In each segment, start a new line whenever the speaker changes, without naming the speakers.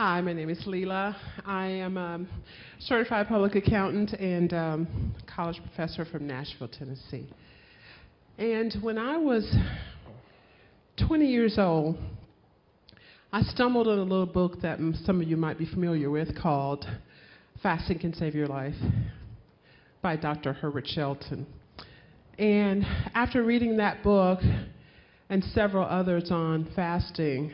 Hi, my name is Leela. I am a certified public accountant and college professor from Nashville, Tennessee. And when I was 20 years old, I stumbled on a little book that some of you might be familiar with called Fasting Can Save Your Life by Dr. Herbert Shelton. And after reading that book and several others on fasting,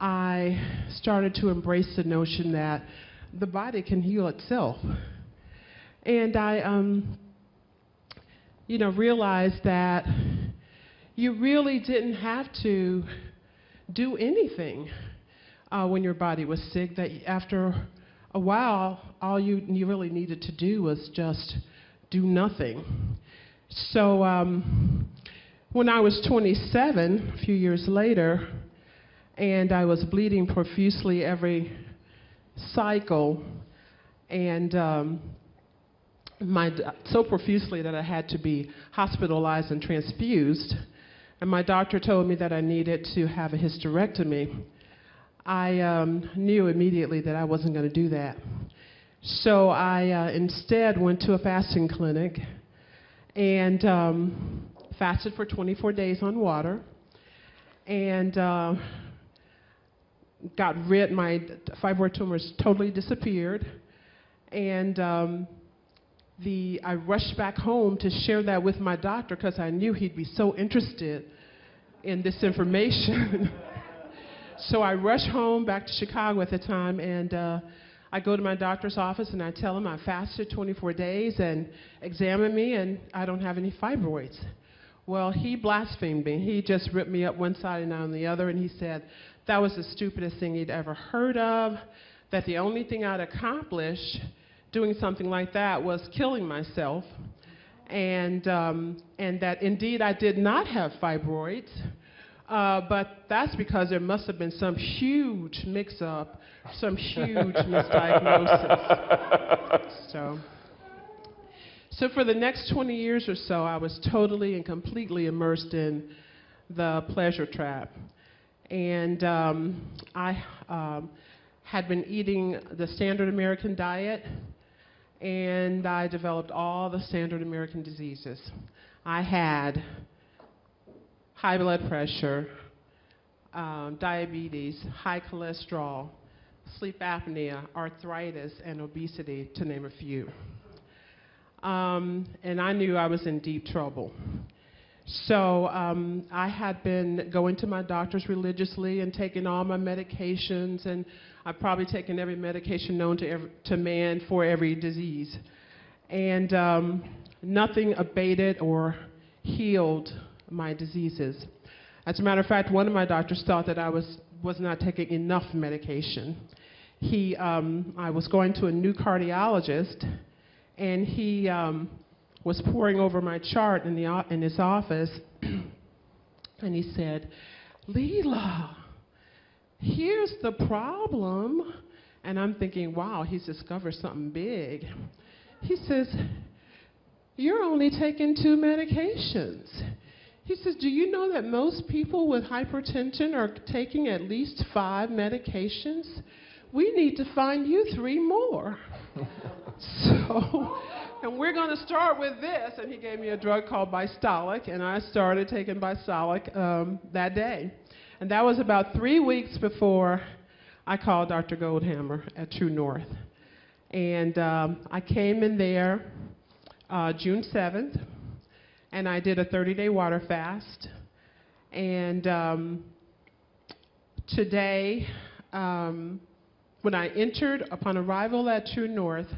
I started to embrace the notion that the body can heal itself. And I realized that you really didn't have to do anything when your body was sick, that after a while, all you really needed to do was just do nothing. So when I was 27, a few years later, and I was bleeding profusely every cycle, and so profusely that I had to be hospitalized and transfused, and my doctor told me that I needed to have a hysterectomy. I knew immediately that I wasn't going to do that. So I instead went to a fasting clinic and fasted for 24 days on water, and got rid, my fibroid tumors totally disappeared, and I rushed back home to share that with my doctor because I knew he'd be so interested in this information. So I rushed home back to Chicago at the time, and I go to my doctor's office and I tell him I fasted 24 days and examine me and I don't have any fibroids. Well, he blasphemed me. He just ripped me up one side and on the other, and he said that was the stupidest thing he'd ever heard of, that the only thing I'd accomplish doing something like that was killing myself, and that indeed I did not have fibroids, but that's because there must have been some huge mix-up, some huge misdiagnosis. So for the next 20 years or so, I was totally and completely immersed in the pleasure trap. And I had been eating the standard American diet, and I developed all the standard American diseases. I had high blood pressure, diabetes, high cholesterol, sleep apnea, arthritis, and obesity, to name a few. And I knew I was in deep trouble. So I had been going to my doctors religiously and taking all my medications, and I've probably taken every medication known to man for every disease. And nothing abated or healed my diseases. As a matter of fact, one of my doctors thought that I was not taking enough medication. I was going to a new cardiologist, and he was poring over my chart in his office, and he said, "Leela, here's the problem." And I'm thinking, wow, he's discovered something big. He says, "You're only taking 2 medications." He says, "Do you know that most people with hypertension are taking at least 5 medications? We need to find you 3 more." And we're going to start with this. And he gave me a drug called Bistolic, and I started taking Bistolic that day. And that was about 3 weeks before I called Dr. Goldhammer at True North. And I came in there June 7th, and I did a 30-day water fast. And today, when I entered, upon arrival at True North,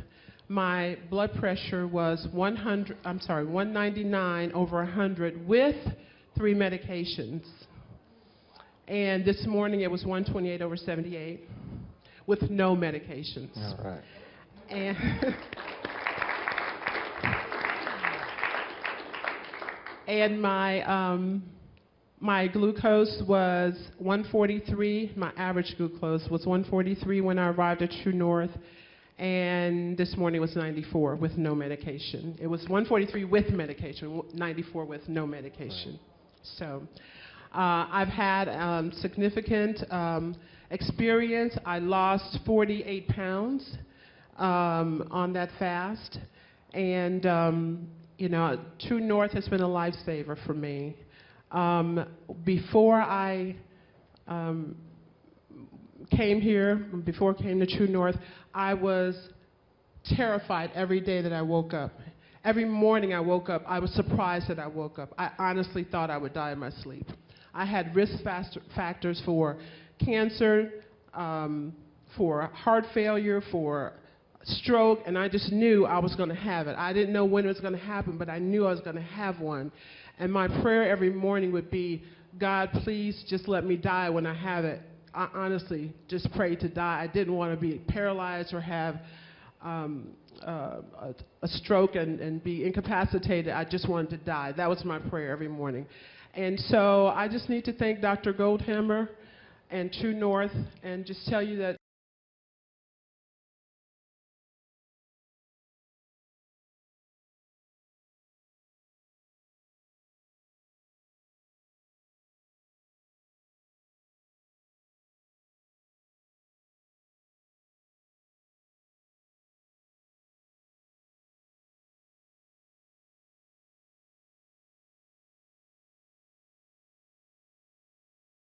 my blood pressure was 199/100 with 3 medications. And this morning it was 128/78 with no medications.
All right.
And and my glucose was 143. My average glucose was 143 when I arrived at True North, and this morning was 94 with no medication. It was 143 with medication, 94 with no medication. Right. So I've had significant experience. I lost 48 pounds on that fast. And, you know, True North has been a lifesaver for me. Before I came here, before I came to True North, I was terrified every day that I woke up. Every morning I woke up, I was surprised that I woke up. I honestly thought I would die in my sleep. I had risk factors for cancer, for heart failure, for stroke, and I just knew I was going to have it. I didn't know when it was going to happen, but I knew I was going to have one. And my prayer every morning would be, God, please just let me die when I have it. I honestly just prayed to die. I didn't want to be paralyzed or have a stroke and be incapacitated. I just wanted to die. That was my prayer every morning. And so I just need to thank Dr. Goldhammer and True North and just tell you that